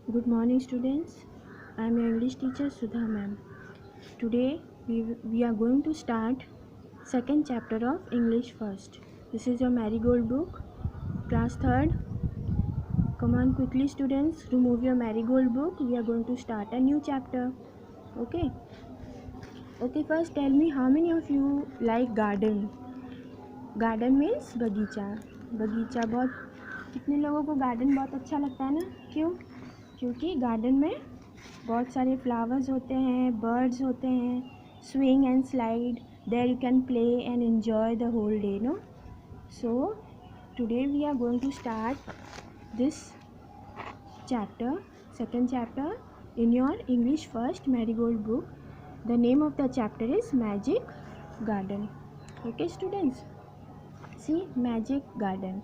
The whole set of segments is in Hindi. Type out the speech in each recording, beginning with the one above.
Good morning, students. I am your English teacher Sudha ma'am. Today we are going to start second chapter of English first. This is your marigold book, class third. Come on quickly, students. Remove your marigold book. We are going to start a new chapter. Okay. Okay. First, tell me how many of you like garden. Garden means बगीचा. बगीचा बहुत कितने लोगों को गार्डन बहुत अच्छा लगता है ना? क्यों? क्योंकि गार्डन में बहुत सारे फ्लावर्स होते हैं, बर्ड्स होते हैं, swing and slide, there you can play and enjoy the whole day, no? So today we are going to start this chapter, second chapter in your English first marigold book. The name of the chapter is Magic Garden. Okay students, see Magic Garden.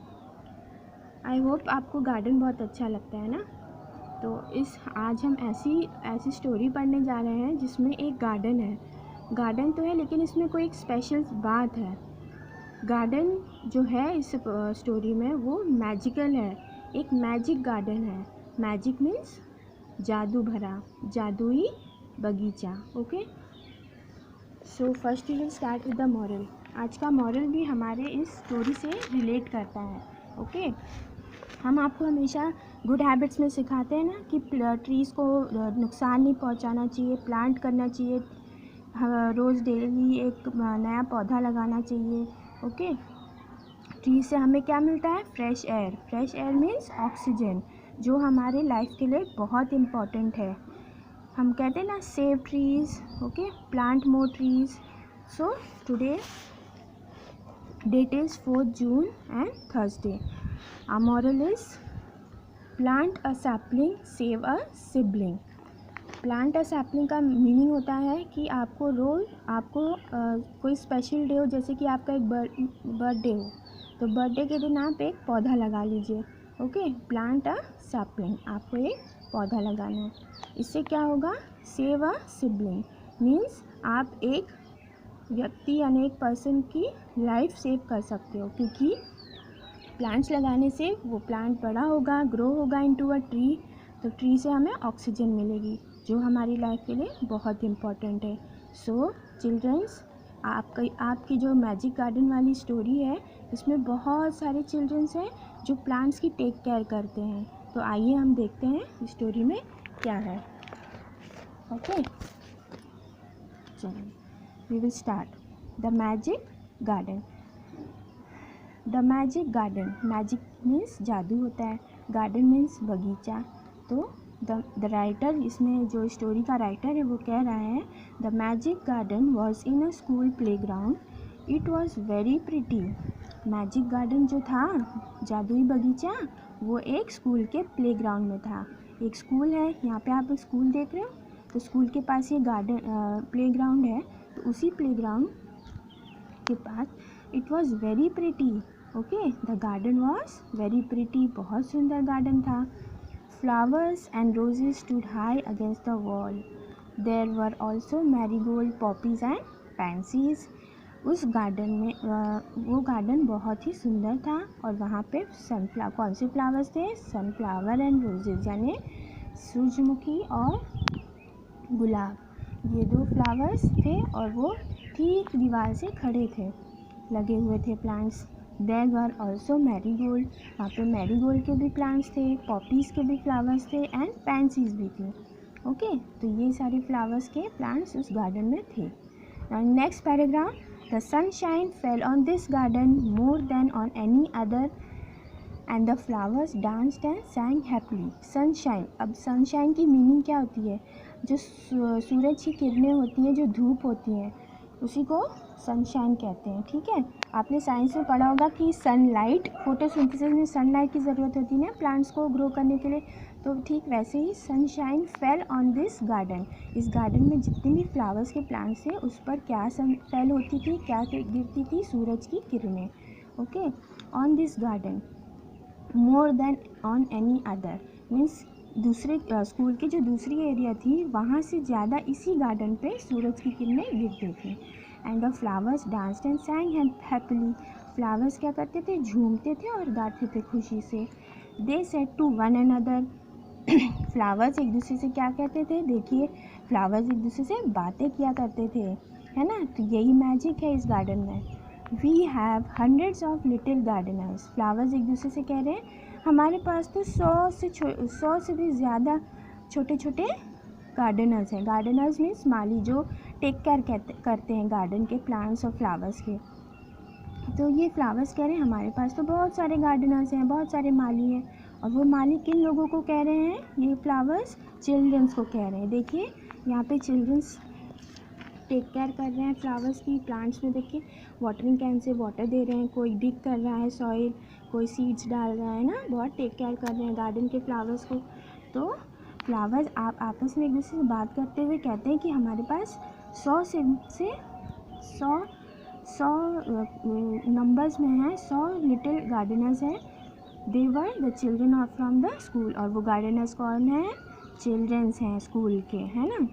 I hope आपको गार्डन बहुत अच्छा लगता है ना. तो आज हम ऐसी स्टोरी पढ़ने जा रहे हैं जिसमें एक गार्डन है. गार्डन तो है लेकिन इसमें कोई एक स्पेशल बात है. गार्डन जो है इस स्टोरी में वो मैजिकल है. एक मैजिक गार्डन है. मैजिक मीन्स जादू भरा, जादुई बगीचा. Okay, so first we will start with the moral. आज का मॉरल भी हमारे इस स्टोरी से रिलेट करता है. ओके, हम आपको हमेशा गुड हैबिट्स में सिखाते हैं ना कि ट्रीज़ को नुकसान नहीं पहुंचाना चाहिए, प्लांट करना चाहिए, रोज़ डेली एक नया पौधा लगाना चाहिए. ओके, ट्री से हमें क्या मिलता है? Fresh air. Fresh air means oxygen, जो हमारे लाइफ के लिए बहुत इम्पॉर्टेंट है. हम कहते हैं ना save trees. Okay, plant more trees. So today that is 4th June and Thursday. Our moral is plant a sapling, save a sibling. Plant a sapling का मीनिंग होता है कि आपको कोई स्पेशल डे हो, जैसे कि आपका एक बर्थडे हो, तो बर्थडे के दिन आप एक पौधा लगा लीजिए. ओके, प्लांट अ सैपलिंग, आपको एक पौधा लगाना है. इससे क्या होगा? सेव अ सिबलिंग मीन्स आप एक व्यक्ति यानी एक पर्सन की लाइफ सेव कर सकते हो, क्योंकि प्लांट्स लगाने से वो प्लांट बड़ा होगा, ग्रो होगा इनटू अ ट्री. तो ट्री से हमें ऑक्सीजन मिलेगी, जो हमारी लाइफ के लिए बहुत इम्पॉर्टेंट है. सो चिल्ड्रंस, आपकी जो मैजिक गार्डन वाली स्टोरी है, इसमें बहुत सारे चिल्ड्रंस हैं जो प्लांट्स की टेक केयर करते हैं. तो आइए हम देखते हैं स्टोरी में क्या है. ओके, चलिए we will start the magic garden. The magic garden. Magic means जादू होता है, गार्डन मीन्स बगीचा. तो द राइटर, इसमें जो स्टोरी का राइटर है वो कह रहा है, the magic garden was in a school play ground. It was very pretty. Magic garden जो था, जादुई बगीचा, वो एक स्कूल के प्ले ग्राउंड में था. एक स्कूल है, यहाँ पे आप स्कूल देख रहे हो, तो स्कूल के पास ये गार्डन प्ले ग्राउंड है. तो उसी प्ले ग्राउंड के पास it was very pretty. Okay, the garden was very pretty. बहुत सुंदर गार्डन था. Flowers and roses stood high against the wall. There were also marigold, poppies and pansies. उस गार्डन में वो गार्डन बहुत ही सुंदर था, और वहाँ पे कौन से फ्लावर्स थे? सनफ्लावर एंड रोजेज, यानी सूरजमुखी और गुलाब. ये दो फ्लावर्स थे और वो ठीक दीवार से खड़े थे, लगे हुए थे plants. There were also marigold. वहाँ पे मैरीगोल्ड के भी प्लांट्स थे, पॉपीज़ के भी फ्लावर्स थे, एंड पैंसीज भी थे. ओके, तो ये सारे फ्लावर्स के प्लांट्स उस गार्डन में थे. Next paragraph. The sunshine fell on this garden more than on any other and the flowers danced and sang happily. Sunshine. अब सनशाइन की मीनिंग क्या होती है? जो सूरज की किरणें होती हैं, जो धूप होती हैं, उसी को सनशाइन कहते हैं. ठीक है, आपने साइंस में पढ़ा होगा कि सनलाइट, फोटोसिंथेसिस में सनलाइट की ज़रूरत होती है ना प्लांट्स को ग्रो करने के लिए. तो ठीक वैसे ही sunshine fell on this garden. इस गार्डन में जितने भी फ्लावर्स के प्लांट्स थे, उस पर क्या सन फेल होती थी, क्या गिरती थी? सूरज की किरणें. Okay, on this garden more than on any other means दूसरे स्कूल की जो दूसरी एरिया थी, वहाँ से ज़्यादा इसी गार्डन पे सूरज की किरणें गिरती थी. And the flowers danced and sang happily. Flowers क्या करते थे? झूमते थे और गाते थे खुशी से. They said to one another. Flowers एक दूसरे से क्या कहते थे, देखिए फ्लावर्स एक दूसरे से बातें किया करते थे, है ना। तो यही मैजिक है इस गार्डन में। We have hundreds of little gardeners. Flowers एक दूसरे से कह रहे हैं हमारे पास तो 100 से भी ज़्यादा छोटे छोटे गार्डनर्स हैं। गार्डनर्स मीन्स माली, जो टेक केयर करते हैं गार्डन के प्लांट्स और फ्लावर्स के। तो ये फ्लावर्स कह रहे हैं हमारे पास तो बहुत सारे गार्डनर्स हैं, बहुत सारे माली हैं। और वो माली किन लोगों को कह रहे हैं, ये फ्लावर्स चिल्ड्रंस को कह रहे हैं। देखिए यहाँ पे चिल्ड्रंस टेक केयर कर रहे हैं फ्लावर्स की, प्लांट्स में। देखिए वाटरिंग कैन से वाटर दे रहे हैं, कोई डिग कर रहा है सॉइल, कोई सीड्स डाल रहा है ना, बहुत टेक केयर कर रहे हैं गार्डन के फ्लावर्स को। तो फ्लावर्स आप आपस में एक दूसरे से बात करते हुए कहते हैं कि हमारे पास 100 से 100 नंबर्स में हैं, 100 लिटिल गार्डनर्स हैं। They were the children of from the school. और वो गार्डनर्स कौन हैं, चिल्ड्रंस हैं स्कूल के, है ना।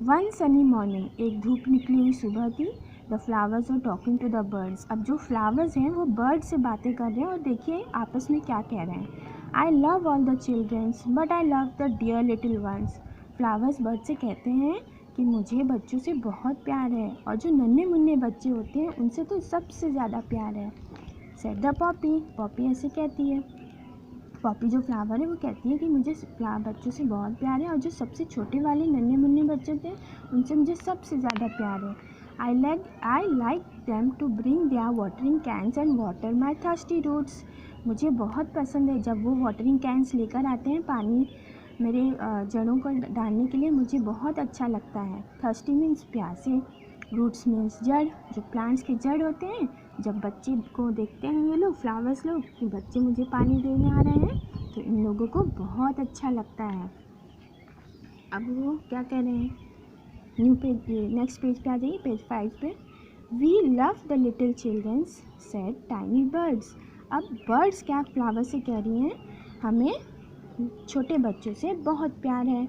वन सनी मॉर्निंग, एक धूप निकली हुई सुबह थी। The flowers are talking to the birds. अब जो फ्लावर्स हैं वो बर्ड से बातें कर रहे हैं और देखिए आपस में क्या कह रहे हैं। I love all the childrens but I love the dear little ones. Flowers bird से कहते हैं कि मुझे बच्चों से बहुत प्यार है और जो नन्हे मुन्ने बच्चे होते हैं उनसे तो सबसे ज़्यादा प्यार है। Said the Poppy. पॉपी ऐसे कहती है, पॉपी जो फ्लावर है वो कहती है कि मुझे बच्चों से बहुत प्यार है और जो सबसे छोटे वाले नन्हे मुन्ने बच्चे थे उनसे मुझे सबसे ज़्यादा प्यार है। I like them to bring their watering cans and water my thirsty roots. मुझे बहुत पसंद है जब वो वाटरिंग कैन्स लेकर आते हैं पानी मेरे जड़ों को डालने के लिए, मुझे बहुत अच्छा लगता है। थर्स्टी मीन्स प्यासे, रूट्स मीन्स जड़, जो प्लांट्स के जड़ होते हैं। जब बच्चे को देखते हैं ये लोग फ्लावर्स लोग कि बच्चे मुझे पानी देने आ रहे हैं तो इन लोगों को बहुत अच्छा लगता है। अब वो क्या कह रहे हैं, न्यू पेज, नेक्स्ट पेज पे आ जाइए, पेज 5 पे। We love the little childrens said tiny birds. अब बर्ड्स क्या फ्लावर से कह रही हैं, हमें छोटे बच्चों से बहुत प्यार है।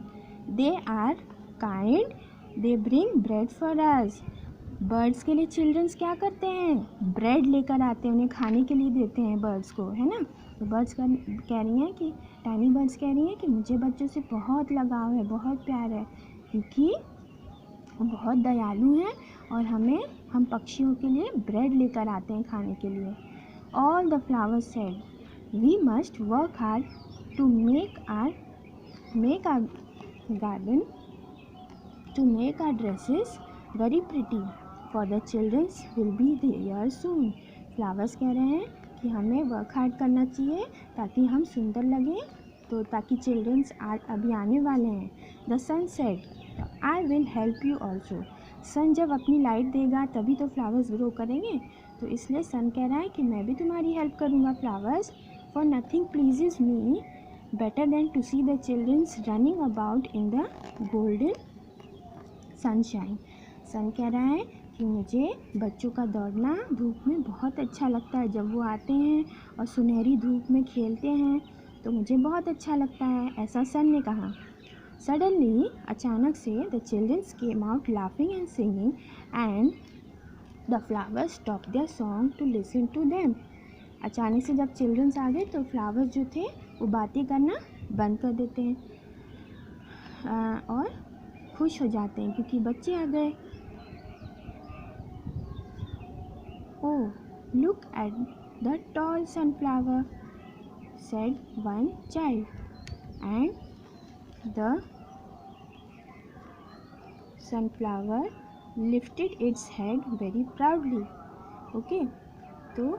They are kind, they bring bread for us. Birds के लिए चिल्ड्रंस क्या करते हैं, ब्रेड लेकर आते हैं, उन्हें खाने के लिए देते हैं बर्ड्स को, है ना। तो बर्ड्स कह रही हैं कि टाइनी बर्ड्स कह रही हैं कि मुझे बच्चों से बहुत लगाव है, बहुत प्यार है, क्योंकि वो बहुत दयालु हैं और हम पक्षियों के लिए ब्रेड लेकर आते हैं खाने के लिए। All the flowers said we must work hard to make our garden, to make our dresses very pretty for the childrens will be there soon. Flowers कह रहे हैं कि हमें वर्क हार्ड करना चाहिए ताकि हम सुंदर लगें, तो ताकि चिल्ड्रंस अभी आने वाले हैं। The sun said I will help you also. Sun जब अपनी लाइट देगा तभी तो फ्लावर्स ग्रो करेंगे, तो इसलिए सन कह रहा है कि मैं भी तुम्हारी हेल्प करूँगा flowers. For nothing pleases me better than to see the childrens running about in the golden sunshine. Sun कह रहा है कि मुझे बच्चों का दौड़ना धूप में बहुत अच्छा लगता है, जब वो आते हैं और सुनहरी धूप में खेलते हैं तो मुझे बहुत अच्छा लगता है, ऐसा सन ने कहा। सडनली, अचानक से, the childrens came out laughing and singing and the flowers stop their song to listen to them. अचानक से जब चिल्ड्रंस आ गए तो फ्लावर्स जो थे वो बातें करना बंद कर देते हैं और खुश हो जाते हैं क्योंकि बच्चे आ गए। Oh, look at the tall sunflower, said one child, and the sunflower lifted its head very proudly. Okay, तो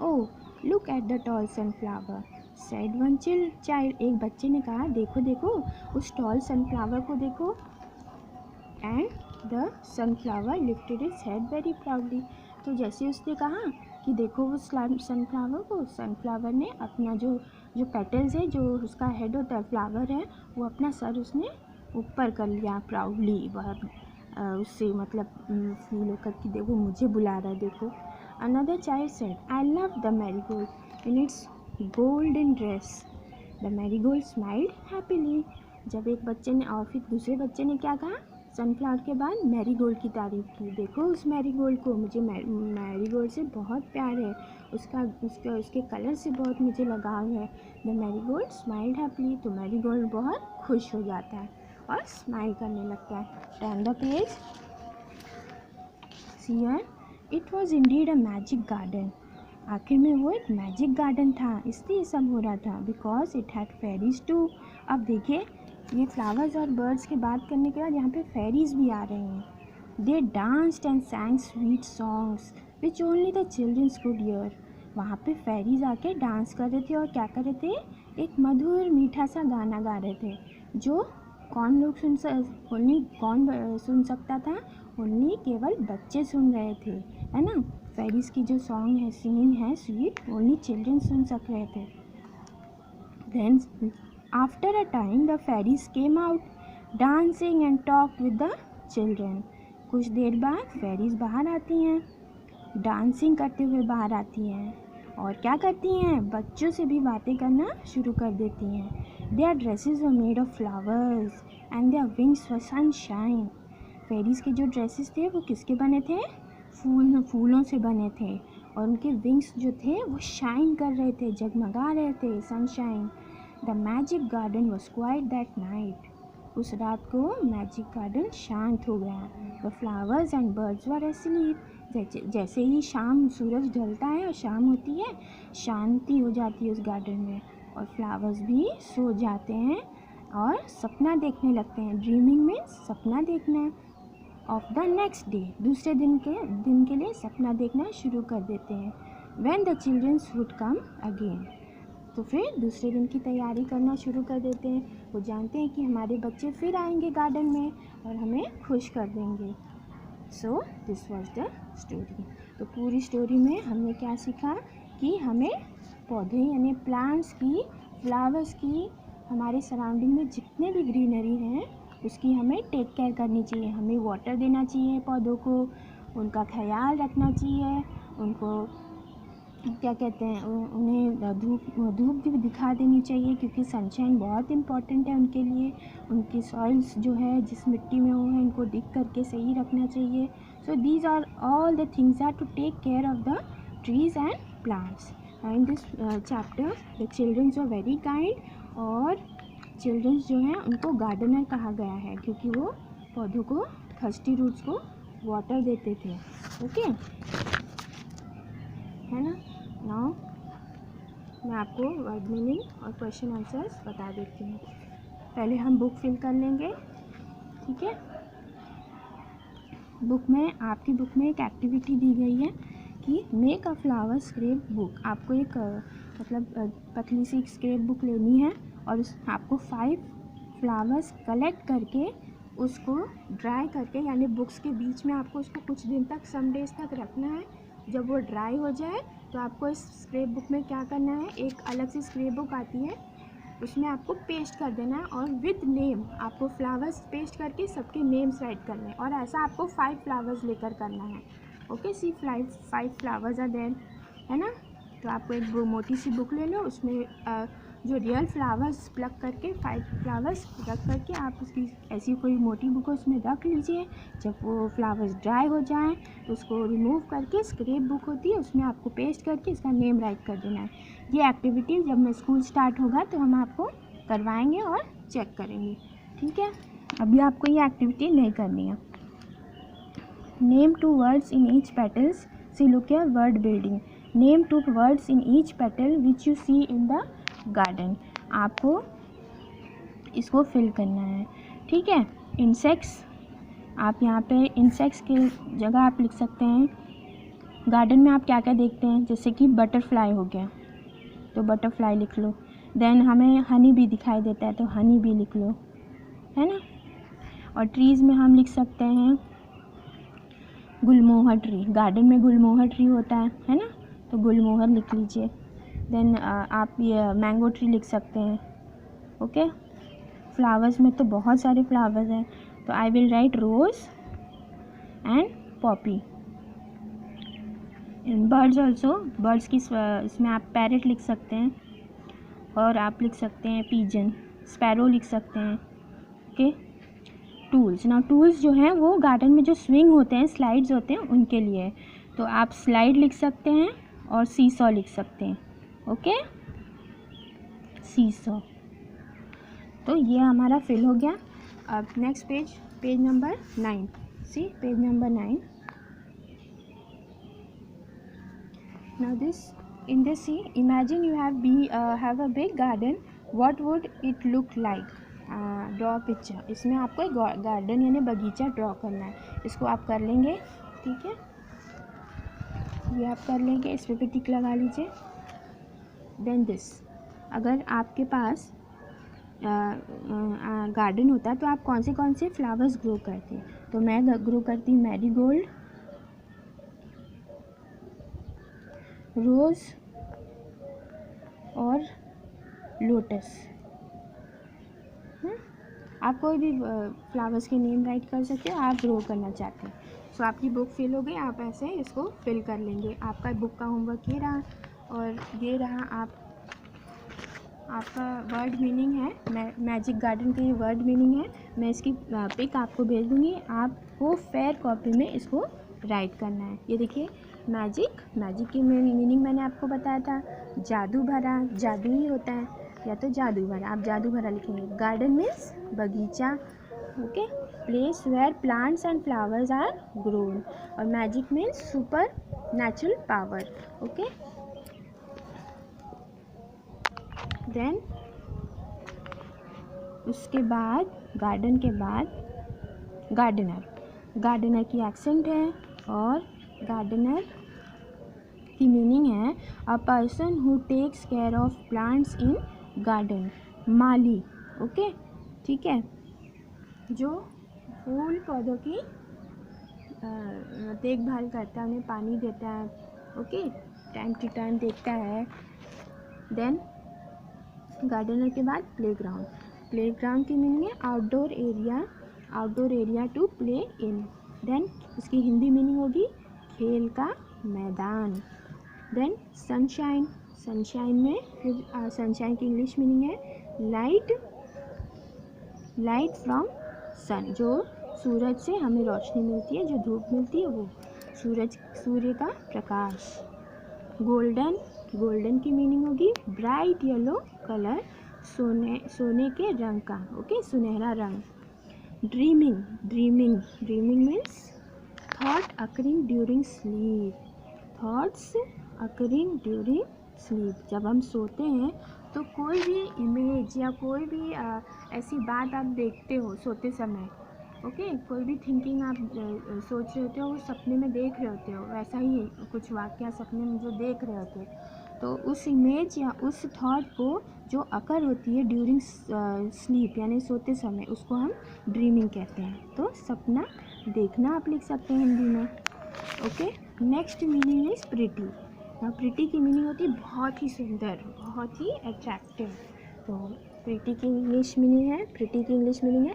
oh, look at the tall sunflower, said one child. एक बच्चे ने कहा देखो देखो उस tall sunflower को देखो, and the sunflower lifted its head very proudly. तो जैसे उसने कहा कि देखो उस सनफ्लावर को, सनफ्लावर ने अपना जो पेटल्स है, जो उसका हेड होता है फ्लावर है, वो अपना सर उसने ऊपर कर लिया प्राउडली, वह उससे मतलब फील होकर कि देखो मुझे बुला रहा है देखो। Another child said I love the marigold in its golden dress. The marigold smiled happily. जब एक बच्चे ने और फिर दूसरे बच्चे ने क्या कहा सनफ्लावर के बाद मैरीगोल्ड की तारीफ़ की। देखो उस मैरीगोल्ड को, मुझे मैरीगोल्ड से बहुत प्यार है, उसके कलर से बहुत मुझे लगाव है। द मैरीगोल्ड स्माइल्ड हैप्पीली, तो मैरीगोल्ड बहुत खुश हो जाता है और स्माइल करने लगता है। Turn the page, see here, it was indeed a magic garden. आखिर में वो एक मैजिक गार्डन था, इसलिए सब हो रहा था। Because it had fairies too. अब देखिए ये फ्लावर्स और बर्ड्स की बात करने के बाद यहाँ पे फेरीज भी आ रहे हैं। They danced and sang sweet songs which only the childrens could hear. वहाँ पे फेरीज आके डांस कर रहे थे और क्या कर रहे थे, एक मधुर मीठा सा गाना गा रहे थे जो कौन सुन सकता था, ओनली केवल बच्चे सुन रहे थे, है ना। फेरीज की जो सॉन्ग है, सिंगिंग है स्वीट, ओनली चिल्ड्रन सुन सक रहे थे। Then after a time the fairies came out dancing and talk with the children. कुछ देर बाद फेरीज बाहर आती हैं, डांसिंग करते हुए बाहर आती हैं और क्या करती हैं, बच्चों से भी बातें करना शुरू कर देती हैं। Their dresses were made of flowers and their wings were sunshine. Fairies के जो ड्रेसेस थे वो किसके बने थे, फूलों से बने थे और उनके विंग्स जो थे वो शाइन कर रहे थे, जगमगा रहे थे, sunshine. The magic garden was quite that night. उस रात को मैजिक गार्डन शांत हो गया। The flowers and birds were asleep. जैसे ही शाम, सूरज ढलता है और शाम होती है, शांति हो जाती है उस गार्डन में और फ्लावर्स भी सो जाते हैं और सपना देखने लगते हैं। ड्रीमिंग मीन्स सपना देखना। ऑफ द नेक्स्ट डे, दूसरे दिन के लिए सपना देखना शुरू कर देते हैं। When the childrens would come again, तो फिर दूसरे दिन की तैयारी करना शुरू कर देते हैं। वो जानते हैं कि हमारे बच्चे फिर आएंगे गार्डन में और हमें खुश कर देंगे। So this was the story. तो पूरी स्टोरी में हमने क्या सीखा कि हमें पौधे यानी प्लांट्स की, फ्लावर्स की, हमारे सराउंडिंग में जितने भी ग्रीनरी हैं उसकी हमें टेक केयर करनी चाहिए। हमें वाटर देना चाहिए पौधों को, उनका ख्याल रखना चाहिए, उनको क्या कहते हैं, उन्हें धूप भी दिखा देनी चाहिए क्योंकि सनशाइन बहुत इम्पॉर्टेंट है उनके लिए। उनकी सॉइल्स जो है, जिस मिट्टी में वो है, उनको दिख करके सही रखना चाहिए। So these are all the things are to take care of the trees and plants. In this chapter the childrens are very kind और चिल्ड्रंस जो हैं उनको गार्डनर कहा गया है क्योंकि वो पौधों को, थर्स्टी रूट्स को वाटर देते थे। ओके, है ना। नाउ मैं आपको वर्ड मीनिंग और क्वेश्चन आंसर्स बता देती हूँ। पहले हम बुक फिल कर लेंगे, ठीक है। आपकी बुक में एक एक्टिविटी दी गई है कि make a flower scrap book. आपको एक मतलब पतली सी स्क्रैप बुक लेनी है और आपको 5 फ्लावर्स कलेक्ट करके उसको ड्राई करके, यानी बुक्स के बीच में आपको उसको कुछ दिन तक, सम डेज तक रखना है। जब वो ड्राई हो जाए तो आपको इस स्क्रैप बुक में क्या करना है, एक अलग से स्क्रैप बुक आती है, उसमें आपको पेस्ट कर देना है और विद नेम आपको फ्लावर्स पेस्ट करके सबके नेम्स राइट करने हैं और ऐसा आपको 5 फ्लावर्स लेकर करना है। Okay, see 5 flowers are there, है ना। तो आपको एक मोटी सी बुक ले लो, उसमें जो रियल फ्लावर्स प्लग करके 5 फ्लावर्स रख करके आप उसकी ऐसी कोई मोटी बुक उसमें रख लीजिए। जब वो फ्लावर्स ड्राई हो जाएं तो उसको रिमूव करके स्क्रैप बुक होती है उसमें आपको पेस्ट करके इसका नेम राइट कर देना है। ये एक्टिविटी जब मैं स्कूल स्टार्ट होगा तो हम आपको करवाएंगे और चेक करेंगे, ठीक है। अभी आपको ये एक्टिविटी नहीं करनी है। Name 2 words in each petals, see look at word building. Name 2 words in each petal which you see in the garden. आपको इसको फिल करना है, ठीक है। इंसेक्ट्स, आप यहाँ पे इंसेक्ट्स की जगह आप लिख सकते हैं गार्डन में आप क्या क्या देखते हैं, जैसे कि बटरफ्लाई हो गया तो बटरफ्लाई लिख लो। देन हमें हनी भी दिखाई देता है तो हनी भी लिख लो, है ना। और ट्रीज़ में हम लिख सकते हैं गुलमोहर ट्री, गार्डन में गुलमोहर ट्री होता है ना, तो गुलमोहर लिख लीजिए। देन आप ये मैंगो ट्री लिख सकते हैं। ओके, फ्लावर्स में तो बहुत सारे फ्लावर्स हैं तो I will write rose and poppy. In birds also, birds की इसमें आप पैरेट लिख सकते हैं और आप लिख सकते हैं पिजन, स्पैरो लिख सकते हैं। Okay, tools. ना टूल्स जो हैं वो गार्डन में जो स्विंग होते हैं, स्लाइड्स होते हैं, उनके लिए। तो आप स्लाइड लिख सकते हैं और सीसॉ लिख सकते हैं। Okay, seesaw. तो ये हमारा फिल हो गया। अब next page, page number 9। See page number 9। Now in this see, imagine you have a big garden. What would it look like? Draw picture. इसमें आपको एक गार्डन यानी बगीचा ड्रॉ करना है। इसको आप कर लेंगे, ठीक है, ये आप कर लेंगे, इस पे टिक लगा लीजिए। देन दिस, अगर आपके पास गार्डन होता तो आप कौन से फ्लावर्स ग्रो करते हैं? तो मैं ग्रो करती हूँ मैरीगोल्ड, रोज़ और लोटस। आप कोई भी फ्लावर्स के नेम राइट कर सकते हो, आप ग्रो करना चाहते हैं। सो आपकी बुक फिल हो गई, आप ऐसे इसको फिल कर लेंगे। आपका बुक का होमवर्क ये रहा, और ये रहा आपका वर्ड मीनिंग है। मैजिक गार्डन का ये वर्ड मीनिंग है। मैं इसकी पिक आपको भेज दूँगी, आपको फेयर कॉपी में इसको राइट करना है। ये देखिए, मैजिक की मीनिंग मैंने आपको बताया था, जादू भरा, जादू ही होता है, या तो जादू भरा, आप जादू भरा लिखेंगे। गार्डन मीन्स बगीचा, okay, place where plants and flowers are grown. और magic means supernatural power, okay. Then उसके बाद गार्डन के बाद गार्डनर की एक्सेंट है, और गार्डनर की मीनिंग है a person who takes care of plants in garden, माली, ओके, ठीक है, जो फूल पौधों की देखभाल करता है, उन्हें पानी देता है, ओके, टाइम टू टाइम देखता है। देन गार्डनर के बाद प्लेग्राउंड की मीनिंग है outdoor area to play in. Then उसकी हिंदी मीनिंग होगी खेल का मैदान। देन सनशाइन में फिर सनशाइन की इंग्लिश मीनिंग है लाइट फ्रॉम सन, जो सूरज से हमें रोशनी मिलती है, जो धूप मिलती है, वो सूर्य का प्रकाश। गोल्डन की मीनिंग होगी ब्राइट येलो कलर, सोने के रंग का, ओके, सुनहरा रंग। Dreaming means thoughts occurring during sleep. जब हम सोते हैं तो कोई भी इमेज या कोई भी ऐसी बात आप देखते हो सोते समय, ओके, कोई भी थिंकिंग आप सोच रहे होते हो, वो सपने में देख रहे होते हो, वैसा ही कुछ वाक़या सपने में जो देख रहे होते हो, तो उस इमेज या उस थॉट को जो अकर होती है ड्यूरिंग स्लीप यानी सोते समय, उसको हम ड्रीमिंग कहते हैं। तो सपना देखना आप लिख सकते हैं हिंदी में, okay. Next meaning is pretty. Pretty की मीनिंग होती है बहुत ही सुंदर, बहुत ही अट्रैक्टिव। तो प्रिटी की इंग्लिश मीनिंग है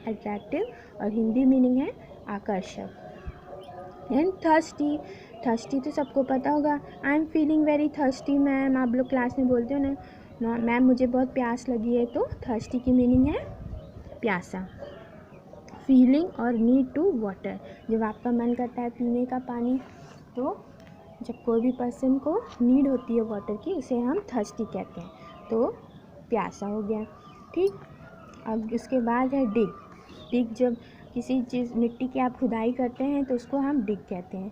अट्रैक्टिव, और हिंदी मीनिंग है आकर्षक। एंड थर्स्टी तो सबको पता होगा, I am feeling very thirsty ma'am, आप लोग क्लास में बोलते हो ना मैम मुझे बहुत प्यास लगी है, तो थर्स्टी की मीनिंग है प्यासा। फीलिंग और नीड टू वाटर, जब आपका मन करता है पीने का पानी, तो जब कोई भी पर्सन को नीड होती है वाटर की, उसे हम थर्स्टी कहते हैं, तो प्यासा हो गया, ठीक। अब उसके बाद है डिग। जब किसी चीज़ मिट्टी की आप खुदाई करते हैं तो उसको हम डिग कहते हैं।